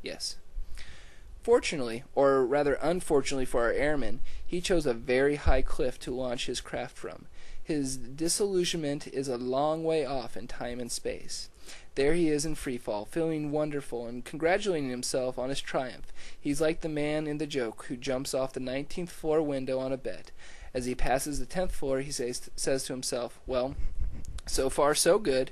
Yes. Fortunately, or rather unfortunately for our airman, he chose a very high cliff to launch his craft from. His disillusionment is a long way off in time and space. There he is in free fall, feeling wonderful and congratulating himself on his triumph. He's like the man in the joke who jumps off the 19th floor window on a bet. As he passes the 10th floor, he says to himself, well, so far so good.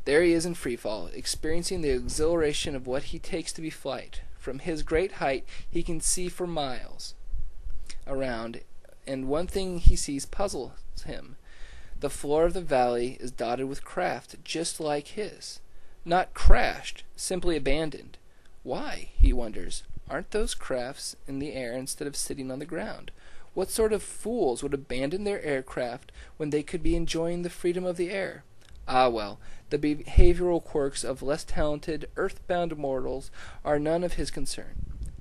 There he is in free fall, experiencing the exhilaration of what he takes to be flight. From his great height, he can see for miles around, and one thing he sees puzzles him. The floor of the valley is dotted with craft just like his. Not crashed, simply abandoned. Why, he wonders, aren't those crafts in the air instead of sitting on the ground? What sort of fools would abandon their aircraft when they could be enjoying the freedom of the air? Ah, well, the behavioral quirks of less talented, earthbound mortals are none of his concern.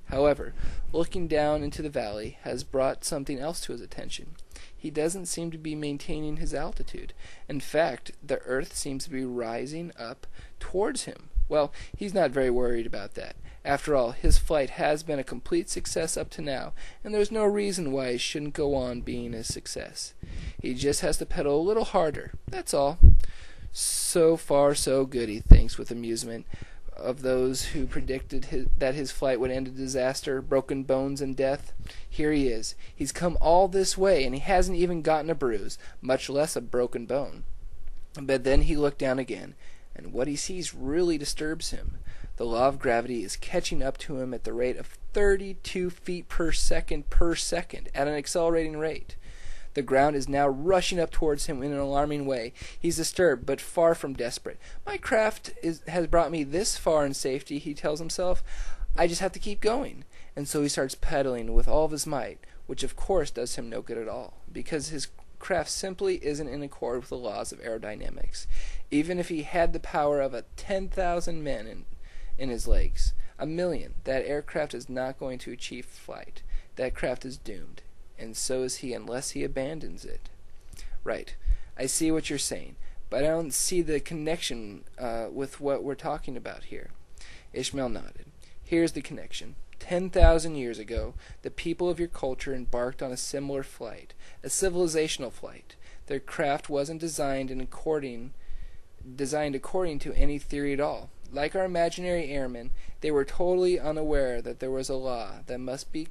However, looking down into the valley has brought something else to his attention. He doesn't seem to be maintaining his altitude. In fact, the earth seems to be rising up towards him. Well, he's not very worried about that. After all, his flight has been a complete success up to now, and there's no reason why it shouldn't go on being a success. He just has to pedal a little harder, that's all. So far so good, he thinks with amusement of those who predicted that his flight would end in disaster, broken bones, and death. Here he is. He's come all this way, and he hasn't even gotten a bruise, much less a broken bone. But then he looked down again, and what he sees really disturbs him. The law of gravity is catching up to him at the rate of 32 feet per second at an accelerating rate. The ground is now rushing up towards him in an alarming way. He's disturbed, but far from desperate. My craft has brought me this far in safety, he tells himself. I just have to keep going. And so he starts pedaling with all of his might, which of course does him no good at all, because his craft simply isn't in accord with the laws of aerodynamics. Even if he had the power of 10,000 men in his legs, 1,000,000, that aircraft is not going to achieve flight. That craft is doomed. And so is he unless he abandons it. Right. I see what you're saying, but I don't see the connection with what we're talking about here. Ishmael nodded. Here's the connection. 10,000 years ago, the people of your culture embarked on a similar flight, a civilizational flight. Their craft wasn't designed according to any theory at all. Like our imaginary airmen, they were totally unaware that there was a law that must be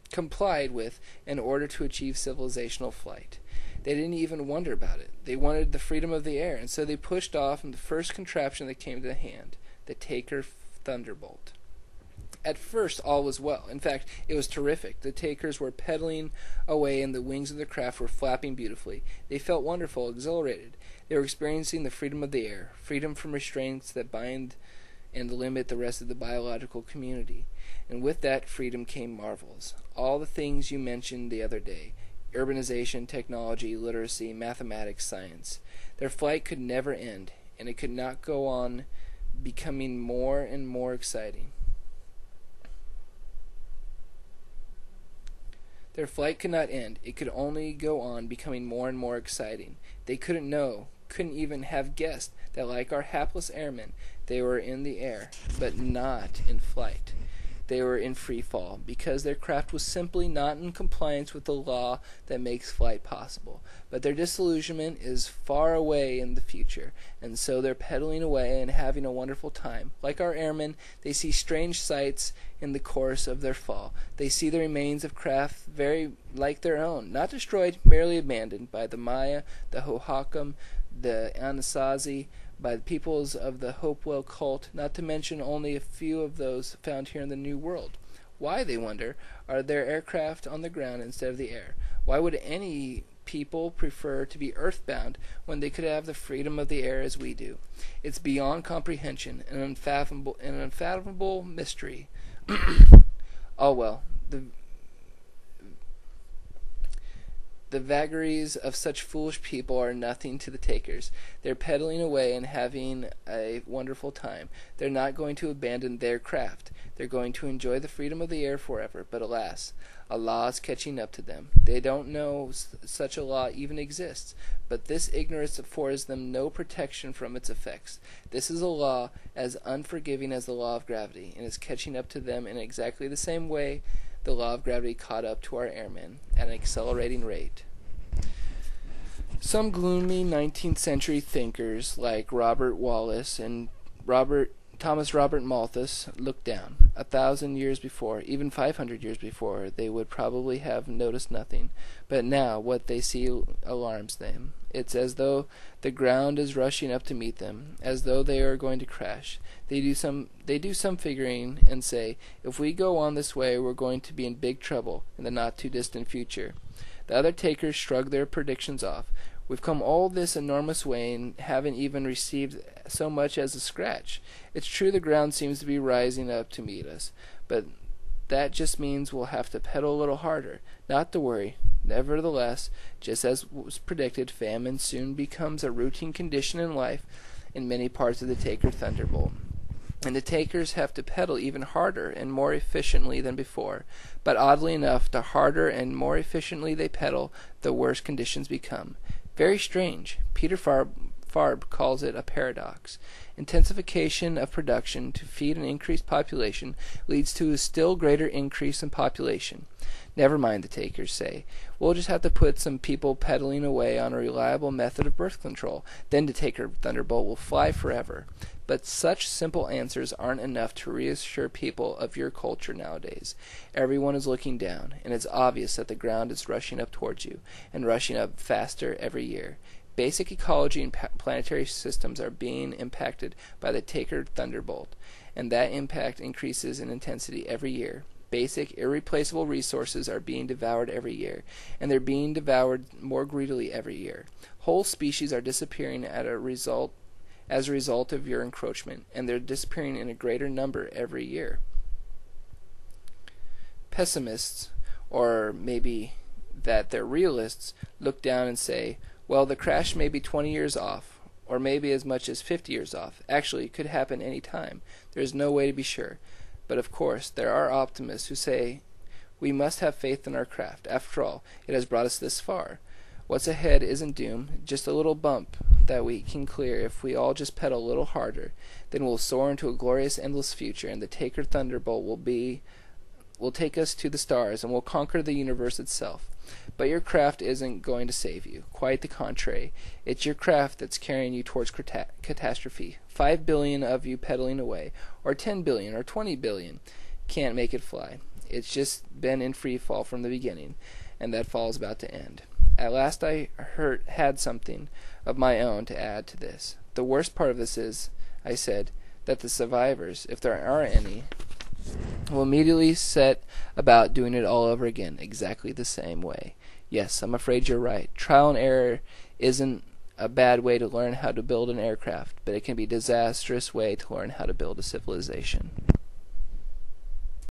complied with in order to achieve civilizational flight. They didn't even wonder about it. They wanted the freedom of the air, and so they pushed off in the first contraption that came to hand, the Taker Thunderbolt. At first, all was well. In fact, it was terrific. The Takers were pedaling away, and the wings of the craft were flapping beautifully. They felt wonderful, exhilarated. They were experiencing the freedom of the air, freedom from restraints that bind and limit the rest of the biological community. And with that freedom came marvels. All the things you mentioned the other day. Urbanization, technology, literacy, mathematics, science. Their flight could never end, and it could not go on becoming more and more exciting. Their flight could not end. It could only go on becoming more and more exciting. They couldn't even have guessed that like our hapless airmen, they were in the air, but not in flight. They were in free fall, because their craft was simply not in compliance with the law that makes flight possible. But their disillusionment is far away in the future, and so they're pedaling away and having a wonderful time. Like our airmen, they see strange sights in the course of their fall. They see the remains of craft very like their own, not destroyed, merely abandoned by the Maya, the Hohokam, the Anasazi, by the peoples of the Hopewell cult, not to mention only a few of those found here in the New World. Why, they wonder, are there aircraft on the ground instead of the air? Why would any people prefer to be earthbound when they could have the freedom of the air as we do? It's beyond comprehension, an unfathomable mystery. Oh well, The vagaries of such foolish people are nothing to the takers. They're pedaling away and having a wonderful time. They're not going to abandon their craft. They're going to enjoy the freedom of the air forever. But alas, a law is catching up to them. They don't know such a law even exists, but this ignorance affords them no protection from its effects. This is a law as unforgiving as the law of gravity, and is catching up to them in exactly the same way the law of gravity caught up to our airmen, at an accelerating rate. Some gloomy 19th century thinkers like Robert Wallace and Thomas Robert Malthus looked down. 1,000 years before, even 500 years before, they would probably have noticed nothing. But now what they see alarms them. It's as though the ground is rushing up to meet them, as though they are going to crash. They do some figuring and say, if we go on this way, we're going to be in big trouble in the not-too-distant future. The other takers shrug their predictions off. We've come all this enormous way and haven't even received so much as a scratch. It's true the ground seems to be rising up to meet us, but that just means we'll have to pedal a little harder. Not to worry. Nevertheless, just as was predicted, famine soon becomes a routine condition in life in many parts of the Taker Thunderbolt. And the takers have to pedal even harder and more efficiently than before. But oddly enough, the harder and more efficiently they pedal, the worse conditions become. Very strange. Peter Farb calls it a paradox. Intensification of production to feed an increased population leads to a still greater increase in population. Never mind, the takers say. We'll just have to put some people pedaling away on a reliable method of birth control. Then the Taker Thunderbolt will fly forever. But such simple answers aren't enough to reassure people of your culture nowadays. Everyone is looking down, and it's obvious that the ground is rushing up towards you, and rushing up faster every year. Basic ecology and planetary systems are being impacted by the Taker Thunderbolt, and that impact increases in intensity every year. Basic, irreplaceable resources are being devoured every year, and they're being devoured more greedily every year. Whole species are disappearing as a result of your encroachment, and they're disappearing in a greater number every year. Pessimists, or maybe that they're realists, look down and say, well, the crash may be 20 years off, or maybe as much as 50 years off. Actually, it could happen any time. There's no way to be sure. But of course, there are optimists who say, we must have faith in our craft. After all, it has brought us this far. What's ahead isn't doom, just a little bump that we can clear if we all just pedal a little harder. Then we'll soar into a glorious, endless future, and the Taker Thunderbolt will take us to the stars, and we'll conquer the universe itself. But your craft isn't going to save you. Quite the contrary. It's your craft that's carrying you towards catastrophe. 5 billion of you pedaling away, or 10 billion, or 20 billion, can't make it fly. It's just been in free fall from the beginning, and that fall is about to end. At last I had something of my own to add to this. The worst part of this is, I said, that the survivors, if there are any, will immediately set about doing it all over again, exactly the same way. Yes, I'm afraid you're right. Trial and error isn't a bad way to learn how to build an aircraft, but it can be a disastrous way to learn how to build a civilization.